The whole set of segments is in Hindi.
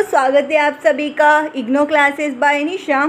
स्वागत है आप सभी का इग्नो क्लासेस बाय निशा।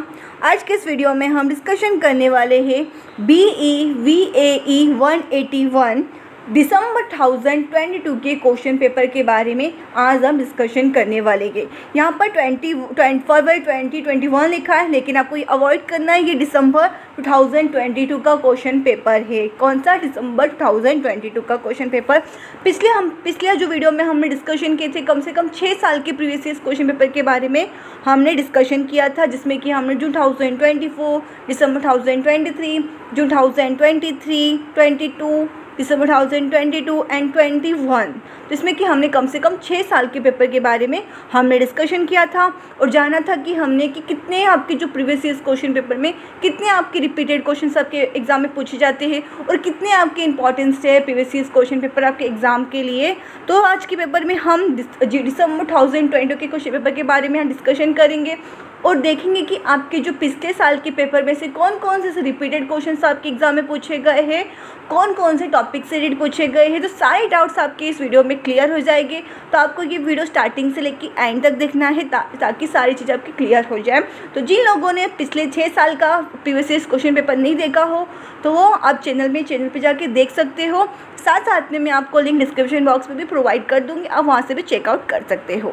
आज के इस वीडियो में हम डिस्कशन करने वाले हैं BE-VAE 181 दिसंबर 2022 के क्वेश्चन पेपर के बारे में आज हम डिस्कशन करने वाले हैं। यहाँ पर 20 फरवरी 2021 लिखा है, लेकिन आपको ये अवॉइड करना है, ये दिसंबर 2022 का क्वेश्चन पेपर है। कौन सा? दिसंबर 2022 का क्वेश्चन पेपर। पिछले जो वीडियो में हमने डिस्कशन किए थे, कम से कम 6 साल के प्रीवियस ईयर क्वेश्चन पेपर के बारे में हमने डिस्कशन किया था, जिसमें कि हमने जून 2024, दिसंबर 2023, जून 2023, 22, दिसंबर 2022 एंड 21, तो इसमें कि हमने कम से कम 6 साल के पेपर के बारे में हमने डिस्कशन किया था और जाना था कि हमने कि कितने आपके जो प्रीवियस ईयर क्वेश्चन पेपर में कितने आपके रिपीटेड क्वेश्चन आपके एग्जाम में पूछे जाते हैं और कितने आपके इंपॉर्टेंस है प्रीवियस ईयर क्वेश्चन पेपर आपके एग्जाम के लिए। तो आज के पेपर में हम दिसंबर 2022 के क्वेश्चन पेपर के बारे में हम डिस्कशन करेंगे और देखेंगे कि आपके जो पिछले साल के पेपर में से कौन कौन से रिपीटेड क्वेश्चंस आपके एग्जाम में पूछे गए हैं, कौन कौन से टॉपिक से रिलेटेड पूछे गए हैं। तो सारे डाउट्स आपके इस वीडियो में क्लियर हो जाएंगे। तो आपको ये वीडियो स्टार्टिंग से लेकर एंड तक देखना है ताकि सारी चीज़ें आपकी क्लियर हो जाए। तो जिन लोगों ने पिछले 6 साल का प्रीवियस ईयर क्वेश्चन पेपर नहीं देखा हो तो वो आप चैनल पे जाके देख सकते हो। साथ में मैं आपको लिंक डिस्क्रिप्शन बॉक्स में भी प्रोवाइड कर दूँगी, आप वहाँ से भी चेकआउट कर सकते हो।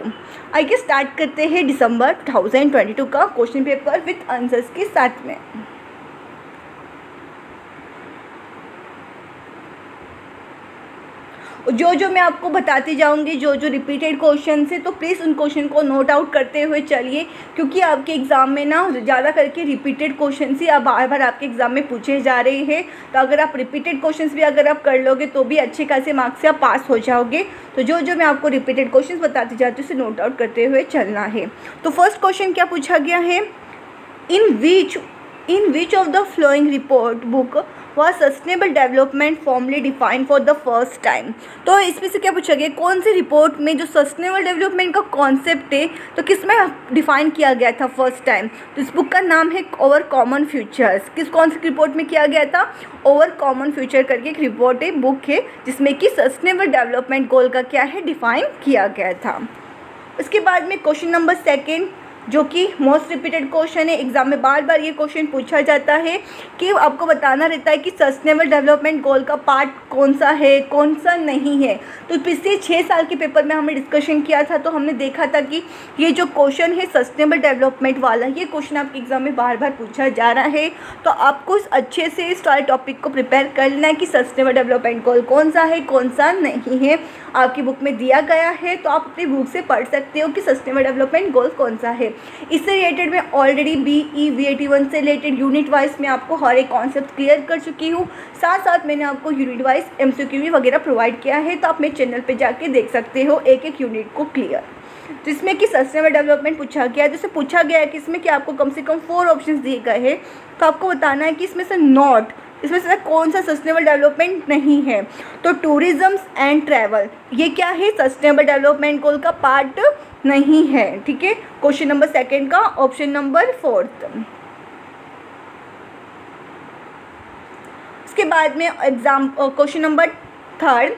आइए स्टार्ट करते हैं दिसंबर 2022 का क्वेश्चन पेपर विथ आंसर्स के साथ में। जो मैं आपको बताती जाऊंगी जो रिपीटेड क्वेश्चन है, तो प्लीज़ उन क्वेश्चन को नोट आउट करते हुए चलिए, क्योंकि आपके एग्ज़ाम में ना ज़्यादा करके रिपीटेड क्वेश्चन ही अब बार बार आपके एग्ज़ाम में पूछे जा रहे हैं। तो अगर आप रिपीटेड क्वेश्चन भी अगर आप कर लोगे तो भी अच्छे खासे मार्क्स से आप पास हो जाओगे। तो जो मैं आपको रिपीटेड क्वेश्चन बताती जाती हूँ उसे नोट आउट करते हुए चलना है। तो फर्स्ट क्वेश्चन क्या पूछा गया है, in which of the following report book was sustainable development formally defined for the first time. तो इसमें से क्या पूछा गया, कौन सी रिपोर्ट में जो सस्टेनेबल डेवलपमेंट का कॉन्सेप्ट है तो किस में डिफाइन किया गया था फर्स्ट टाइम। तो इस बुक का नाम है ओवर कॉमन फ्यूचर्स। कौन सी रिपोर्ट में किया गया था? ओवर कॉमन फ्यूचर करके एक रिपोर्ट है, बुक है, जिसमें कि सस्टेनेबल डेवलपमेंट गोल का क्या है डिफाइन किया गया था। उसके बाद में क्वेश्चन नंबर 2 जो कि मोस्ट रिपीटेड क्वेश्चन है, एग्जाम में बार बार ये क्वेश्चन पूछा जाता है कि आपको बताना रहता है कि सस्टेनेबल डेवलपमेंट गोल का पार्ट कौन सा है कौन सा नहीं है। तो पिछले 6 साल के पेपर में हमने डिस्कशन किया था, तो हमने देखा था कि ये जो क्वेश्चन है सस्टेनेबल डेवलपमेंट वाला, ये क्वेश्चन आपके एग्जाम में बार बार पूछा जा रहा है। तो आपको अच्छे से इस सारे टॉपिक को प्रिपेयर कर लेना है कि सस्टेनेबल डेवलपमेंट गोल कौन सा है कौन सा नहीं है। आपकी बुक में दिया गया है, तो आप अपनी बुक से पढ़ सकते हो कि सस्टेनेबल डेवलपमेंट गोल कौन सा है। इससे रिलेटेड मैं ऑलरेडी BE-VAE से रिलेटेड यूनिट वाइज में आपको हर एक कॉन्सेप्ट क्लियर कर चुकी हूँ। साथ मैंने आपको यूनिट वाइज MCQ वगैरह प्रोवाइड किया है, तो आप मेरे चैनल पे जाके देख सकते हो एक एक यूनिट को क्लियर। जिसमें कि सस्टेनेबल डेवलपमेंट पूछा गया है, जिससे पूछा गया है कि इसमें कि आपको कम से कम 4 ऑप्शन दिए गए हैं, तो आपको बताना है कि इसमें से कौन सा सस्टेनेबल डेवलपमेंट नहीं है। तो टूरिज्म एंड ट्रैवल ये क्या है, सस्टेनेबल डेवलपमेंट गोल का पार्ट नहीं है। ठीक है, क्वेश्चन नंबर 2 का ऑप्शन नंबर 4। उसके बाद में क्वेश्चन नंबर 3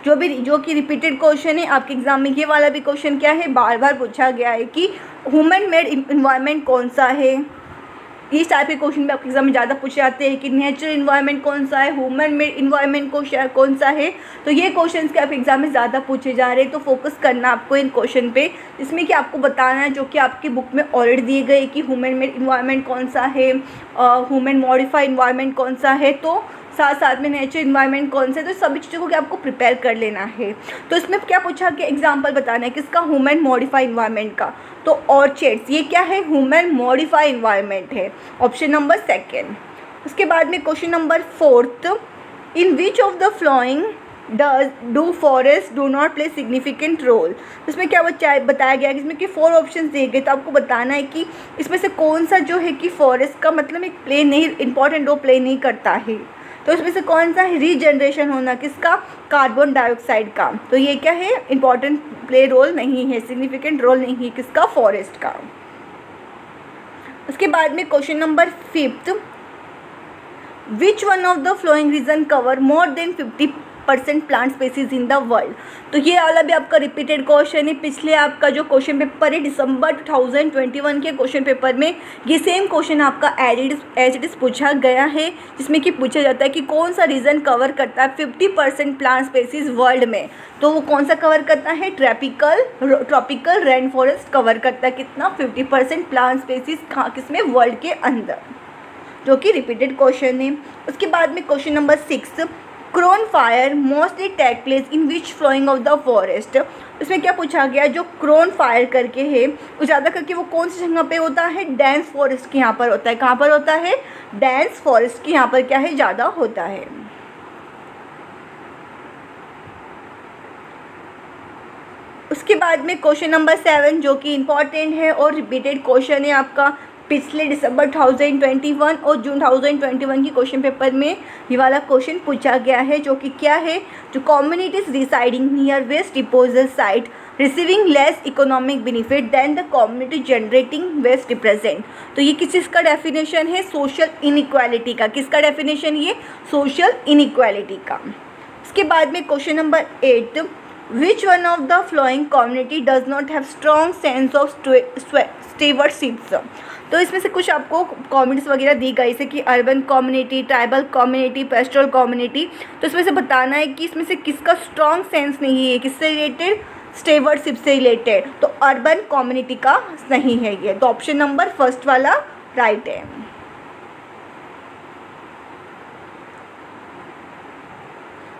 जो कि रिपीटेड क्वेश्चन है आपके एग्जाम में। ये वाला भी क्वेश्चन क्या है, बार बार पूछा गया है कि ह्यूमन मेड इन्वायरमेंट कौन सा है। इस टाइप के क्वेश्चन भी आपके एग्जाम में ज़्यादा पूछे जाते हैं कि नेचुरल इन्वायरमेंट कौन सा है, ह्यूमन मेड इन्वायरमेंट कौन सा है। तो ये क्वेश्चंस के आपके एग्जाम में ज़्यादा पूछे जा रहे हैं, तो फोकस करना आपको इन क्वेश्चन पे, इसमें कि आपको बताना है जो कि आपकी बुक में ऑलरेडी दिए गए कि ह्यूमन मेड इन्वायरमेंट कौन सा है, ह्यूमन मॉडिफाइड इन्वायरमेंट कौन सा है, तो साथ में नेचुरल इन्वायरमेंट कौन सा है। तो सभी चीज़ों को आपको प्रिपेयर कर लेना है। तो इसमें क्या पूछा कि एग्जाम्पल बताना है किसका, ह्यूमन मॉडिफाइड इन्वायरमेंट का। तो ऑर्चिड्स ये क्या है, ह्यूमन मॉडिफाइड इन्वायरमेंट है, ऑप्शन नंबर 2। उसके बाद में question number 4, in which of the following do forest do not play significant role. इसमें क्या बताया गया कि इसमें कि 4 ऑप्शन दिए गए, तो आपको बताना है कि इसमें से कौन सा जो है कि फॉरेस्ट का मतलब एक इंपॉर्टेंट रोल प्ले नहीं करता है। तो इसमें से कौन सा है, रीजनरेशन होना किसका, कार्बन डाइऑक्साइड का। तो ये क्या है, इंपॉर्टेंट प्ले रोल नहीं है, सिग्निफिकेंट रोल नहीं है किसका, फॉरेस्ट का। उसके बाद में question number 5, which one of the following region cover more than 50% plant species in the world. तो ये वाला भी आपका रिपीटेड क्वेश्चन है। पिछले आपका जो क्वेश्चन पेपर है दिसंबर 2021 के क्वेश्चन पेपर में ये सेम क्वेश्चन आपका एज इट इज पूछा गया है, जिसमें कि पूछा जाता है कि कौन सा रीजन कवर करता है 50% प्लांट स्पीसीज वर्ल्ड में। तो वो कौन सा कवर करता है? ट्रॉपिकल रेन फॉरेस्ट कवर करता है। कितना? 50% प्लांट स्पीसीज किसमें? वर्ल्ड के अंदर, जो कि रिपीटेड क्वेश्चन है। उसके बाद में question number 6, crown fire mostly take place in which following of the forest. उसमें क्या पूछा गया? जो क्रोन फायर करके है वो ज़्यादा करके वो कौन सी जगह पे होता है? डेंस फॉरेस्ट के यहाँ पर होता है। कहाँ पर होता है? डेंस फॉरेस्ट के यहाँ पर क्या है? ज़्यादा होता है। उसके बाद में क्वेश्चन नंबर 7 जो कि इम्पॉर्टेंट है और रिपीटेड क्वेश्चन है आपका पिछले दिसंबर 2021 और जून 2021 की क्वेश्चन पेपर में ये वाला क्वेश्चन पूछा गया है, जो कि क्या है? जो communities residing near waste disposal site receiving less economic benefit than the community generating waste represent. तो ये किस चीज़ का डेफिनेशन है? सोशल इनइक्वालिटी का। किसका डेफिनेशन? ये सोशल इनइक्वालिटी का। उसके बाद में question number 8, which one of the following community does not have strong sense of stewardships. तो इसमें से कुछ आपको कम्युनिटीज वगैरह दी गई, जैसे कि urban community, tribal community, pastoral community. तो इसमें से बताना है कि इसमें से किसका स्ट्रॉन्ग सेंस नहीं है, किससे रिलेटेड? स्टेवर्डशिप से रिलेटेड। तो अर्बन कम्युनिटी का नहीं है ये। तो ऑप्शन नंबर फर्स्ट वाला राइट है।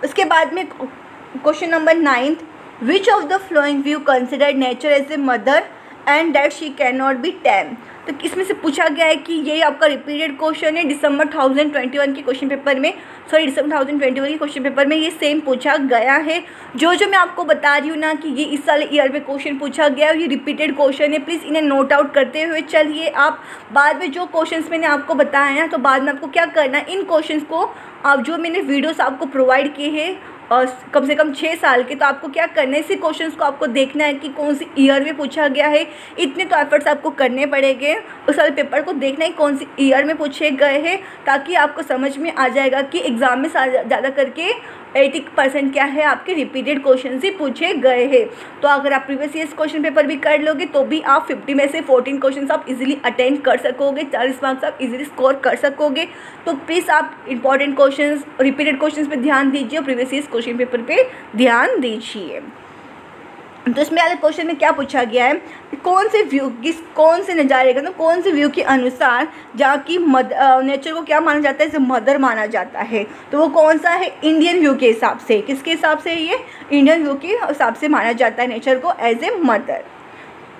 उसके बाद में question number 9, which of the following view considered nature as a mother and that she can not be tame. तो इसमें से पूछा गया है कि ये आपका रिपीटेड क्वेश्चन है दिसंबर 2021 के क्वेश्चन पेपर में, दिसंबर 2021 के क्वेश्चन पेपर में ये सेम पूछा गया है। जो मैं आपको बता रही हूँ ना कि ये इस साल ईयर में क्वेश्चन पूछा गया है, ये रिपीटेड क्वेश्चन है। प्लीज़ इन्हें नोट आउट करते हुए चलिए आप बाद में जो क्वेश्चंस मैंने आपको बताया है, तो बाद में आपको क्या करना है, इन क्वेश्चंस को आप जो मैंने वीडियोस आपको प्रोवाइड किए हैं और कम से कम 6 साल के, तो आपको क्या करना है, इसी क्वेश्चंस को आपको देखना है कि कौन सी ईयर में पूछा गया है। इतने तो एफर्ट्स आपको करने पड़ेंगे उस वाले पेपर को देखना है कौन सी ईयर में पूछे गए हैं, ताकि आपको समझ में आ जाएगा कि एग्ज़ाम में ज़्यादा करके 80% क्या है आपके रिपीटेड क्वेश्चन ही पूछे गए हैं। तो अगर आप प्रीवियस ईयर्स क्वेश्चन पेपर भी कर लोगे तो भी आप 50 में से 14 क्वेश्चन आप इजीली अटेंड कर सकोगे, 40 मार्क्स आप इजीली स्कोर कर सकोगे। तो प्लीज़ आप इंपॉर्टेंट क्वेश्चंस, रिपीटेड क्वेश्चंस पे ध्यान दीजिए, प्रीवियस ईयर्स क्वेश्चन पेपर पे ध्यान दीजिए। तो इसमें वाले क्वेश्चन में क्या पूछा गया है, कौन से नज़ारे का, तो कौन से व्यू के अनुसार जहाँ की नेचर को क्या माना जाता है, जैसे मदर माना जाता है, तो वो कौन सा है? इंडियन व्यू के हिसाब से। किसके हिसाब से? ये इंडियन व्यू के हिसाब से माना जाता है नेचर को एज ए मदर।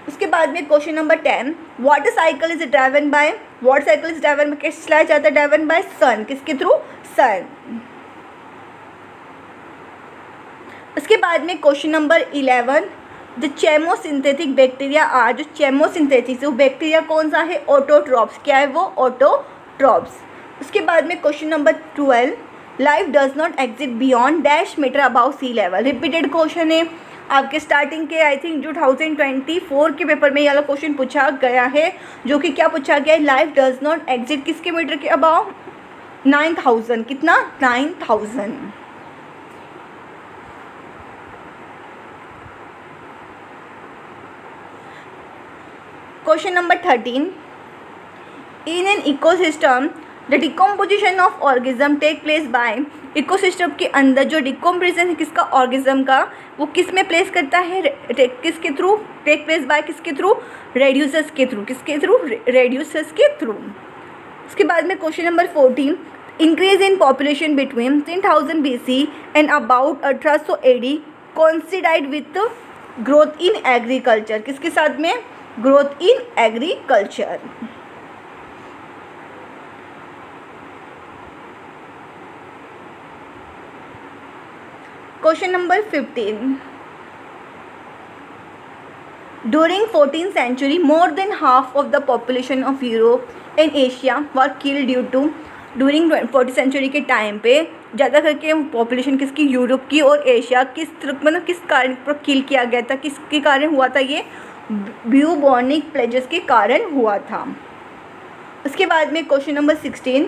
उसके बाद में question number 10, water cycle is driven by, water cycle is driven कैसे चलाया जाता है? ड्राइवन बाय सन। किसके थ्रू? सन। उसके बाद में क्वेश्चन नंबर 11, जो चेमोसिंथेटिक बैक्टीरिया आर, जो चेमोसिंथेटिक वो बैक्टीरिया कौन सा है? ऑटोट्रॉप्स। क्या है वो? ऑटोट्रॉप्स। उसके बाद में question number 12, life does not exist beyond dash metre above sea level. Repeated question है आपके स्टार्टिंग के, आई थिंक जो 2024 के पेपर में ये वाला क्वेश्चन पूछा गया है, जो कि क्या पूछा गया है? लाइफ डज नॉट एग्जिस्ट किसके मीटर के अबाउ? 9000। कितना? 9000। Question number 13, in an ecosystem the decomposition of organism take place by, ecosystem के अंदर जो डिकम्पोजिशन है किसका? ऑर्गेनिज्म का, वो किस में प्लेस करता है? किसके थ्रू? टेक प्लेस बाय किसके थ्रू? रेड्यूसर्स के थ्रू। किसके थ्रू? रेड्यूसर्स के थ्रू। उसके बाद में question number 14, increase in population between 10,000 BC and about 1800 AD coincided with growth in agriculture. किसके साथ में? Growth in agriculture. Question number 15, during 14th century more than half of the population of Europe and Asia were killed due to, during 14th century के टाइम पे ज़्यादा करके पॉपुलेशन किसकी? यूरोप की और एशिया किस कारण पर किल किया गया था? किसके कारण हुआ था? ये ब्यूबोनिक प्लेजेस के कारण हुआ था। उसके बाद में question number 16,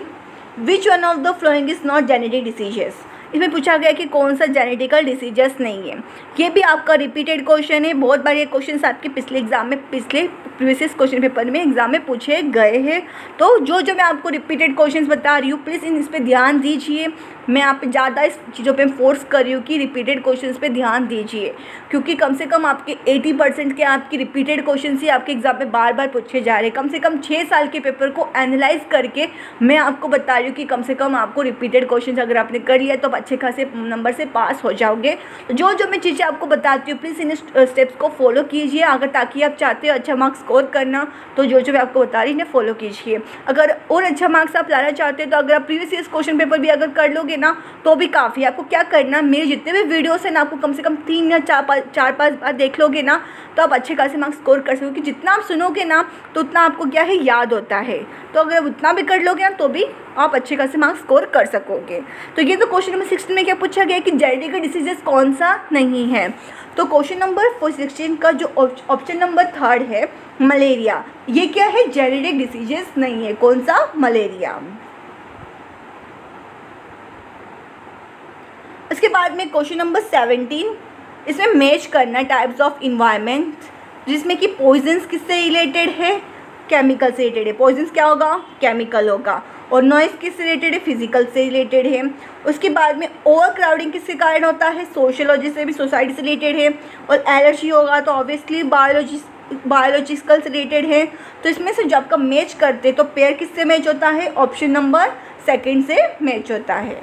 which one of the following is not genetic diseases. इसमें पूछा गया कि कौन सा जेनेटिकल डिसीजेस नहीं है। ये भी आपका रिपीटेड क्वेश्चन है, बहुत बार ये क्वेश्चन आपके पिछले एग्जाम में, पिछले प्रीवियस क्वेश्चन पेपर में एग्जाम में पूछे गए हैं। तो जो मैं आपको रिपीटेड क्वेश्चन बता रही हूँ, प्लीज़ इस पर ध्यान दीजिए। मैं आप ज़्यादा इस चीज़ों पे फोर्स कर रही हूँ कि रिपीटेड क्वेश्चंस पे ध्यान दीजिए, क्योंकि कम से कम आपके 80% के आपकी रिपीटेड क्वेश्चन ही आपके एग्जाम में बार बार पूछे जा रहे हैं। कम से कम 6 साल के पेपर को एनालाइज करके मैं आपको बता रही हूँ कि कम से कम आपको रिपीटेड क्वेश्चन अगर आपने कर लिया तो आप अच्छे खासे नंबर से पास हो जाओगे। तो जो मैं चीज़ें आपको बताती हूँ, प्लीज़ इन स्टेप्स को फॉलो कीजिए, अगर ताकि आप चाहते हो अच्छा मार्क्स स्कोर करना, तो जो मैं आपको बता रही हूँ फॉलो कीजिए। अगर और अच्छा मार्क्स आप लाना चाहते हो, तो अगर आप प्रीवियस ईयर क्वेश्चन पेपर भी अगर कर लोगे ना तो भी काफ़ी। आपको क्या करना, मेरे जितने भी वीडियोस हैं ना, आपको कम से कम 3 या 4-5 बार देख लोगे ना तो आप अच्छे खासे मार्क्स स्कोर कर सकोगे। जितना आप सुनोगे ना तो उतना आपको क्या है, याद होता है। तो अगर आप उतना भी कर लोगे ना तो भी आप अच्छे खासे मार्क्स स्कोर कर सकोगे। तो ये तो क्वेश्चन नंबर 16 में क्या पूछा गया कि जेनेटिकल डिसीजेस कौन सा नहीं है। तो क्वेश्चन नंबर 16 का जो ऑप्शन नंबर 3 है, मलेरिया, ये क्या है, जेनेटिक डिसीजेस नहीं है। कौन सा, मलेरिया। इसके बाद में क्वेश्चन नंबर 17, इसमें मैच करना टाइप्स ऑफ इन्वायरमेंट, जिसमें कि पॉइजन्स किससे रिलेटेड है, केमिकल से रिलेटेड है। पॉइजन्स क्या होगा, केमिकल होगा। और नॉइज़ किससे रिलेटेड है, फिजिकल से रिलेटेड है। उसके बाद में ओवर क्राउडिंग किसके कारण होता है, सोशियोलॉजी से भी, सोसाइटी से रिलेटेड है। और एलर्जी होगा तो ऑब्वियसली बायोलॉजिकल से रिलेटेड है। तो इसमें से जो आपका मैच करते तो पेयर किससे मैच होता है, ऑप्शन नंबर 2 से मैच होता है।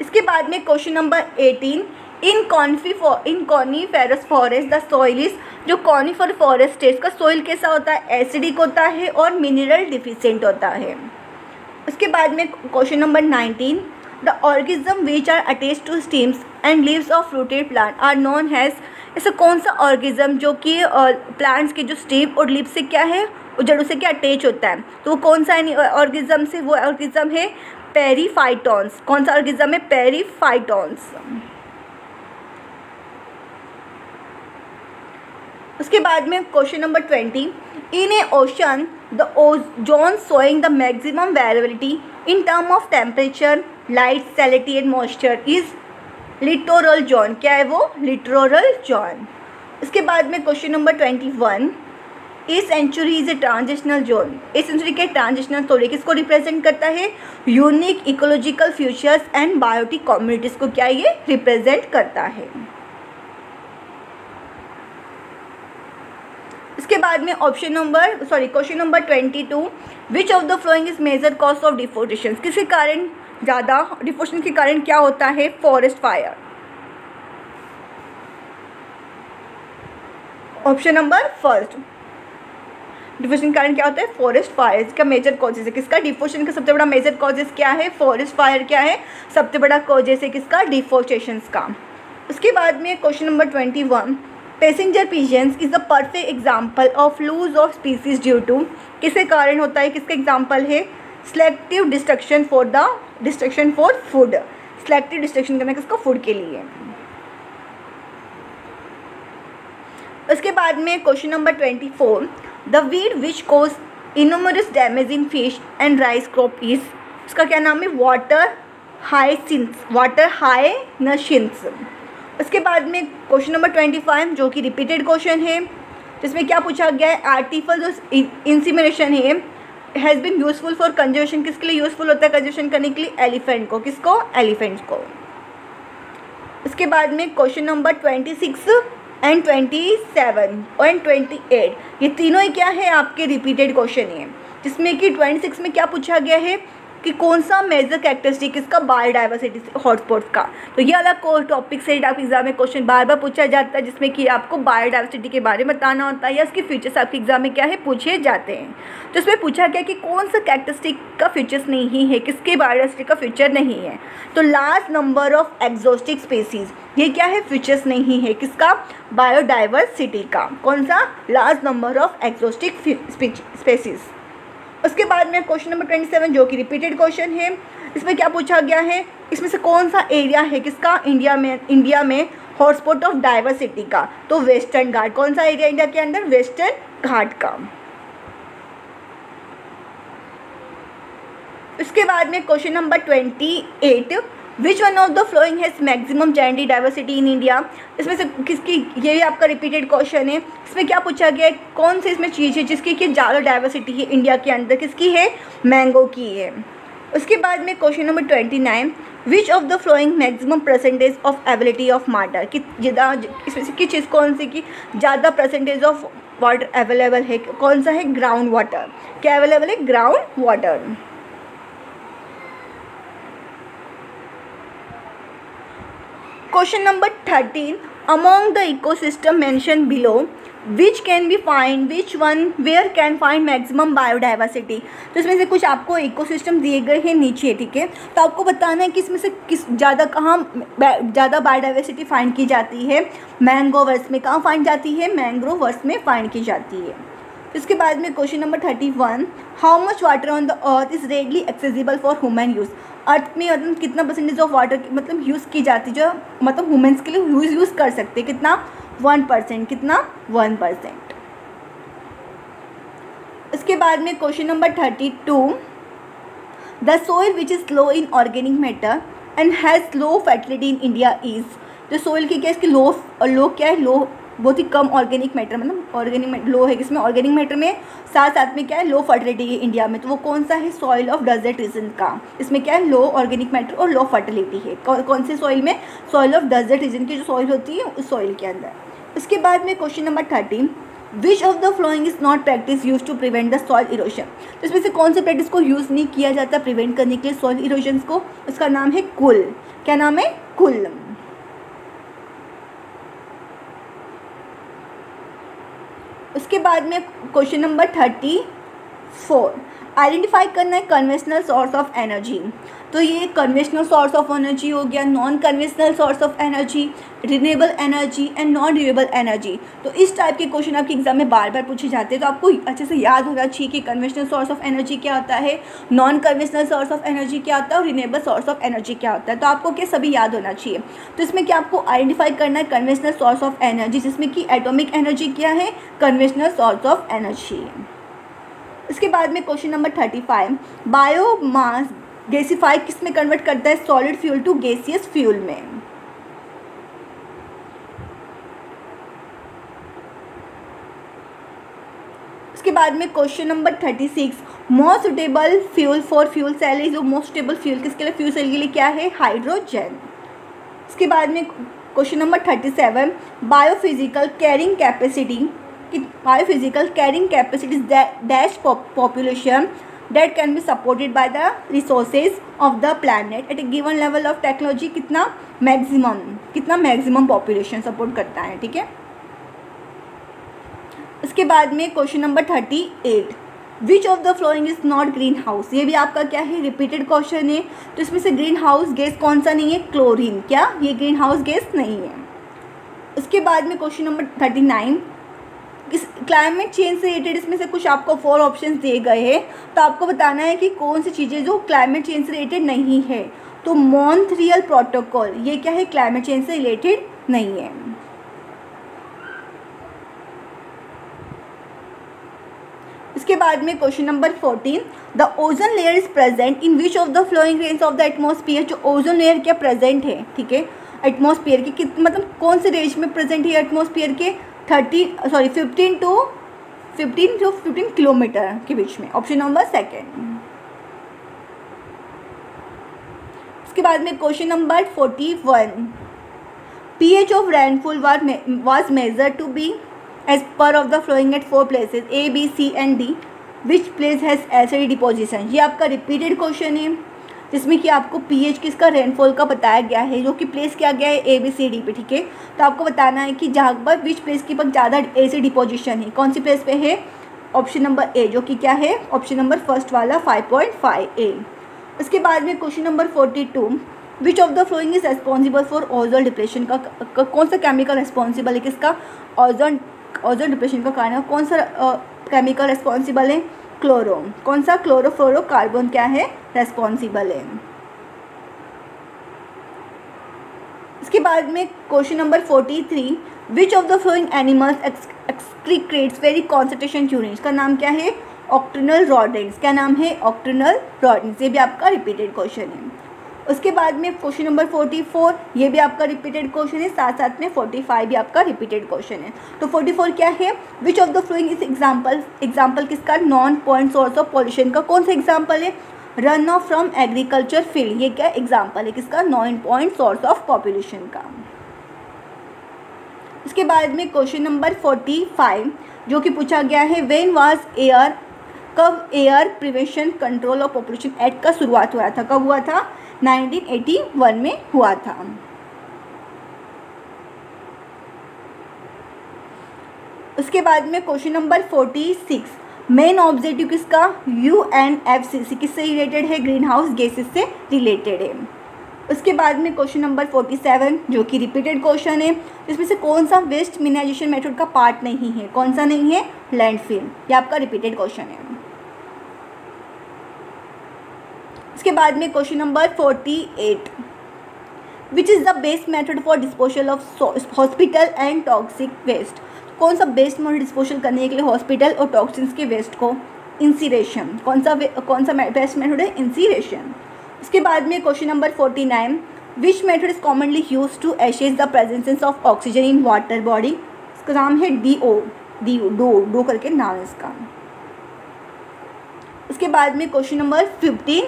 इसके बाद में question number 18, in coniferous forest the soil is, जो कॉनिफर फॉरेस्ट है इसका सॉइल कैसा होता है, एसिडिक होता है और मिनरल डिफिशिएंट होता है। उसके बाद में question number 19, the organism which are attached to stems and leaves of fruited plant are known as, ऐसा कौन सा ऑर्गेनिज्म जो कि प्लांट्स के जो स्टेम और लीव से क्या है, जड़ों से क्या अटैच होता है, तो वो कौन सा ऑर्गेनिज्म से, वो ऑर्गेनिज्म है पेरीफाइटॉन्स। कौन सा ऑर्गेनिज्म है, पेरीफाइटॉन्स। उसके बाद में question number 20, in a ocean the zone showing the maximum variability in term of temperature, light, salinity and moisture is littoral zone. क्या है वो, लिटोरल जोन। इसके बाद में question number 21, a century is a transitional zone. A century के ट्रांजिशनल थ्योरी किसको रिप्रेजेंट करता है, unique ecological features and biotic communities को क्या ये रिप्रेजेंट करता है। इसके बाद में question number 22, which of the following is major cause of deforestation, किसके कारण ज़्यादा डिफोरेस्टेशन के कारण क्या होता है, forest fire. Option number 1, deforestation के कारण क्या होता है, फॉरेस्ट फायर का मेजर कॉजेज है किसका, डिफोरेस्टेशन का सबसे बड़ा मेजर कॉजेज क्या है, फॉरेस्ट फायर क्या है, सबसे बड़ा कॉजेज है किसका, डिफोरेस्टेशन का। उसके बाद में question number 21, passenger pigeons is the perfect example of loss of species due to, किसके कारण होता है, किसका एग्जाम्पल है, selective destruction for food, selective destruction करना किसका, फूड के लिए। उसके बाद में question number 24, the weed which cause enormous damage in fish and rice crop is, इसका क्या नाम है, वाटर हाइसिंथ। उसके बाद में क्वेश्चन नंबर 25 जो कि रिपीटेड क्वेश्चन है, जिसमें क्या पूछा गया है, आर्टिफिशियल जो इंसीमिनेशन है has been useful for conservation, किसके लिए यूजफुल होता है कंजर्वेशन करने के लिए, एलिफेंट को, किसको, एलिफेंट को। उसके बाद में क्वेश्चन नंबर 26 एंड 27 और 28, ये तीनों ही क्या है, आपके रिपीटेड क्वेश्चन है, जिसमें कि 26 में क्या पूछा गया है कि कौन सा मेजर कैरेक्टरिस्टिक इसका बायोडाइवर्सिटी हॉटस्पॉट्स का। तो ये अलग टॉपिक से आपके एग्जाम में क्वेश्चन बार बार पूछा जाता है, जिसमें कि आपको बायोडाइवर्सिटी के बारे में बताना होता है या उसके फीचर्स आपके एग्जाम में क्या है पूछे जाते हैं। तो इसमें पूछा गया कि कौन सा कैरेक्टरिस्टिक का फीचर्स नहीं है, किसके बायोडाइवर्सिटी का फीचर नहीं है। तो large number of exotic species, ये क्या है, फीचर्स नहीं है किसका, बायोडाइवर्सिटी का। कौन सा, large number of exotic species. उसके बाद में क्वेश्चन नंबर 27 जो कि रिपीटेड क्वेश्चन है, इसमें क्या पूछा गया है, इसमें से कौन सा एरिया है किसका, इंडिया में हॉटस्पॉट ऑफ डाइवर्सिटी का, तो वेस्टर्न घाट। कौन सा एरिया इंडिया के अंदर, वेस्टर्न घाट का। उसके बाद में question number 28, which one of the flowing has maximum gender diversity in India. इसमें से किसकी, ये भी आपका रिपीटेड क्वेश्चन है। इसमें क्या पूछा गया है, कौन सी इसमें चीज़ है जिसकी कि ज़्यादा डाइवर्सिटी है इंडिया के अंदर, किसकी है, मैंगो की है। उसके बाद में question number 29, which of the flowing maximum percentage of ability of water, कि इसमें से किस चीज़, कौन सी की ज़्यादा परसेंटेज ऑफ वाटर अवेलेबल है, कौन सा है, ग्राउंड वाटर। क्या अवेलेबल है, ground water. Question number 13, among the ecosystem mentioned below which can be find which one where can find maximum biodiversity. तो इसमें से कुछ आपको इकोसिस्टम दिए गए हैं नीचे, ठीक है। तो आपको बताना है कि इसमें से किस ज़्यादा कहाँ ज़्यादा बायोडाइवर्सिटी फाइंड की जाती है। मैंग्रोवर्स में कहाँ फाइंड जाती है, मैंग्रोवर्स में फाइंड की जाती है। इसके बाद में question number 31, how much water on the earth is readily accessible for human use. अर्थ में मतलब कितना परसेंटेज ऑफ वाटर मतलब यूज़ की जाती है, जो मतलब ह्यूमन्स के लिए यूज़ कर सकते हैं, कितना, 1%, कितना, 1%। इसके बाद में question number 32, the soil which is low in organic matter and has low fertility in India is. जो सोइल की क्या, इसकी लो क्या है, लो बहुत ही कम ऑर्गेनिक मैटर, मतलब ऑर्गेनिक लो है किसमें, ऑर्गेनिक मैटर में, साथ साथ में क्या है, लो फर्टिलिटी है इंडिया में। तो वो कौन सा है, सॉइल ऑफ डेजर्ट रीजन का। इसमें क्या है, लो ऑर्गेनिक मैटर और लो फर्टिलिटी है। कौन से सॉइल में, सॉइल ऑफ डेजर्ट रीजन की जो सॉइल होती है उस सॉइल के अंदर। इसके बाद में question number 13, which of the following is not practice use to prevent the soil erosion. तो इसमें से कौन से प्रैक्टिस को यूज़ नहीं किया जाता प्रिवेंट करने के लिए सॉइल इरोजन को। उसका नाम है कुल। क्या नाम है, कुल। उसके बाद में क्वेश्चन नंबर 34, आइडेंटिफाई करना है कन्वेंशनल सोर्स ऑफ एनर्जी। तो ये कन्वेंशनल सोर्स ऑफ एनर्जी हो गया, non conventional source of energy, renewable energy and non renewable energy. तो इस टाइप के क्वेश्चन आपके एग्जाम में बार बार पूछे जाते हैं, तो आपको अच्छे से याद होना चाहिए कि कन्वेंशनल सोर्स ऑफ एनर्जी क्या होता है, non conventional source of energy क्या होता है और रिन्यूएबल सोर्स ऑफ एनर्जी क्या होता है। तो आपको क्या सभी याद होना चाहिए। तो इसमें क्या आपको आइडेंटिफाई करना है कन्वेंशनल सोर्स ऑफ एनर्जी, जिसमें कि एटॉमिक एनर्जी क्या है, कन्वेंशनल सोर्स ऑफ एनर्जी। इसके बाद में क्वेश्चन नंबर 35, बायोमास गैसीफाई किस में कन्वर्ट करता है, solid fuel to gaseous fuel में। इसके बाद में question number 36, most suitable fuel for fuel cell is, most suitable fuel किसके लिए, फ्यूल सेल के लिए क्या है, हाइड्रोजन। इसके बाद में question number 37, biophysical carrying capacity, biophysical carrying capacity dash population that can be supported by the resources of the planet at a given level of technology, कितना मैक्सिमम पॉपुलेशन सपोर्ट करता है, ठीक है। इसके बाद में question number 38, which of the following is not green house. ये भी आपका क्या है, रिपीटेड क्वेश्चन है। तो इसमें से ग्रीन हाउस गैस कौन सा नहीं है, क्लोरीन। क्या ये ग्रीन हाउस गैस नहीं है। उसके बाद में क्वेश्चन नंबर 39, इस क्लाइमेट चेंज से रिलेटेड इसमें से कुछ आपको 4 ऑप्शंस दिए गए हैं, तो आपको बताना है कि कौन सी चीज़ें जो क्लाइमेट चेंज से रिलेटेड नहीं है। तो मॉन्ट्रियल प्रोटोकॉल ये क्या है, क्लाइमेट चेंज से रिलेटेड नहीं है। इसके बाद में question number 14, the ozone layer is present in which of the flowing range of the atmosphere. जो ओजोन लेयर क्या प्रेजेंट है, ठीक है, एटमॉस्फेयर के मतलब कौन से रेंज में प्रेजेंट है एटमॉस्फेयर के, 15 to 15 किलोमीटर के बीच में। Option number 2। इसके बाद में question number 41, pH of rainfall was measured to be as per of the following at 4 places A, B, C and D, which place has acid deposition. ये आपका रिपीटेड क्वेश्चन है, जिसमें कि आपको pH किसका, रेनफॉल का बताया गया है, जो कि प्लेस किया गया है A, B, C, D पे, ठीक है। तो आपको बताना है कि जहाँ पर विच प्लेस की पर ज़्यादा एसिड डिपोजिशन है, कौन सी प्लेस पे है, ऑप्शन नंबर A, जो कि क्या है, ऑप्शन नंबर फर्स्ट वाला 5.5 A। इसके बाद में question number 42, which of the following is responsible for ozone depression का कौन सा केमिकल रेस्पॉन्सिबल है, किसका, ओजोन डिप्रेशन का कारण कौन सा केमिकल रेस्पॉन्सिबल है, क्लोरो। कौन सा, क्लोरोफ्लोरोकार्बन क्या है, रेस्पॉन्सिबल है। इसके बाद में question number 43, which of the flowing animals excretes very concentration urine. इसका नाम क्या है, ऑक्टेनल रॉडेंट्स। क्या नाम है? ऑक्टेनल रॉडेंट्स। ये भी आपका रिपीटेड क्वेश्चन है। उसके बाद में क्वेश्चन नंबर 44, ये भी आपका रिपीटेड क्वेश्चन है, साथ साथ में 45 भी आपका रिपीटेड क्वेश्चन है। तो 44 क्या है? Which of the following is example किसका? Non point source of pollution का कौन सा एग्जाम्पल है? Run off from agriculture field. ये क्या एग्जाम्पल है किसका? Non point source of population का। इसके बाद में क्वेश्चन नंबर 45 जो कि पूछा गया है, व्हेन वाज एयर, कब air prevention control of population act का शुरुआत हुआ था? कब हुआ था? 1981 में हुआ था। उसके बाद में क्वेश्चन नंबर 46, मेन ऑब्जेक्टिव किसका? UNFCCC किससे रिलेटेड है? ग्रीन हाउस गैसेस से रिलेटेड है। उसके बाद में क्वेश्चन नंबर 47 जो कि रिपीटेड क्वेश्चन है, इसमें से कौन सा वेस्ट मिनिमाइजेशन मेथड का पार्ट नहीं है? कौन सा नहीं है? लैंडफिल। ये आपका रिपीटेड क्वेश्चन है। इसके बाद में question number 48, which is the best method for disposal of hospital and toxic waste? कौन सा बेस्ट मेथड डिस्पोजल करने के लिए हॉस्पिटल और टॉक्सिन्स के वेस्ट को? इंसीरेशन। कौन सा बेस्ट मेथड है? इंसीरेशन। इसके बाद में question number 49, which method is commonly use to assess the presence of oxygen in water body? इसका नाम है डो करके नाम है इसका। उसके बाद में क्वेश्चन नंबर 15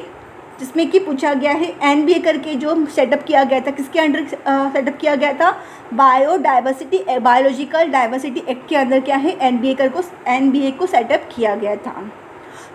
जिसमें कि पूछा गया है NBA करके जो सेटअप किया गया था, किसके अंडर सेटअप किया गया था? बायोलॉजिकल डाइवर्सिटी एक्ट के अंदर क्या है? NBA को सेटअप किया गया था।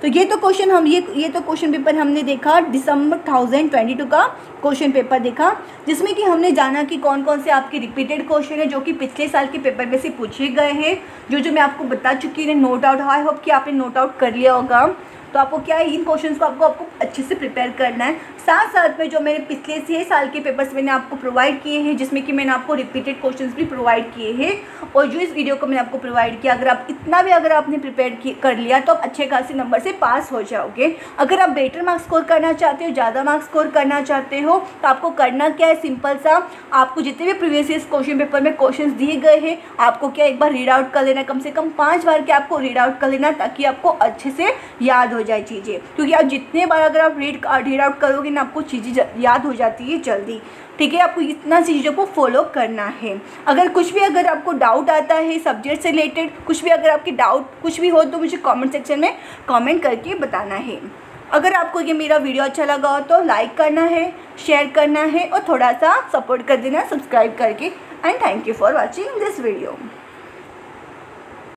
तो ये तो क्वेश्चन पेपर हमने देखा, दिसंबर 2022 का क्वेश्चन पेपर देखा, जिसमें कि हमने जाना कि कौन कौन से आपके रिपीटेड क्वेश्चन है जो कि पिछले साल के पेपर में से पूछे गए हैं, जो मैं आपको बता चुकी हूँ। नोट आउट, आई होप कि आपने नोट आउट कर लिया होगा। तो आपको क्या है, इन क्वेश्चंस को आपको अच्छे से प्रिपेयर करना है। साथ साथ में जो मेरे पिछले 6 साल के पेपर्स मैंने आपको प्रोवाइड किए हैं, जिसमें कि मैंने आपको रिपीटेड क्वेश्चंस भी प्रोवाइड किए हैं, और जो इस वीडियो को मैंने आपको प्रोवाइड किया, अगर आपने प्रिपेयर कर लिया तो आप अच्छे खासे नंबर से पास हो जाओगे। अगर आप बेटर मार्क्स स्कोर करना चाहते हो, ज़्यादा मार्क्स स्कोर करना चाहते हो, तो आपको करना क्या है? सिंपल सा, आपको जितने भी प्रीवियस ईयर क्वेश्चन पेपर में क्वेश्चन दिए गए हैं, आपको क्या एक बार रीड आउट कर लेना, कम से कम 5 बार के आपको रीड आउट कर लेना, ताकि आपको अच्छे से याद हो जाए चीज़ें। क्योंकि आप जितने बार अगर आप रीड आउट करोगे ना, आपको चीज़ें याद हो जाती है जल्दी। ठीक है, आपको इतना चीज़ों को फॉलो करना है। अगर आपको डाउट आता है सब्जेक्ट से रिलेटेड, अगर आपके डाउट कुछ भी हो, तो मुझे कमेंट सेक्शन में कमेंट करके बताना है। अगर आपको ये मेरा वीडियो अच्छा लगा हो तो लाइक करना है, शेयर करना है, और थोड़ा सा सपोर्ट कर देना सब्सक्राइब करके। And thank you for watching this video.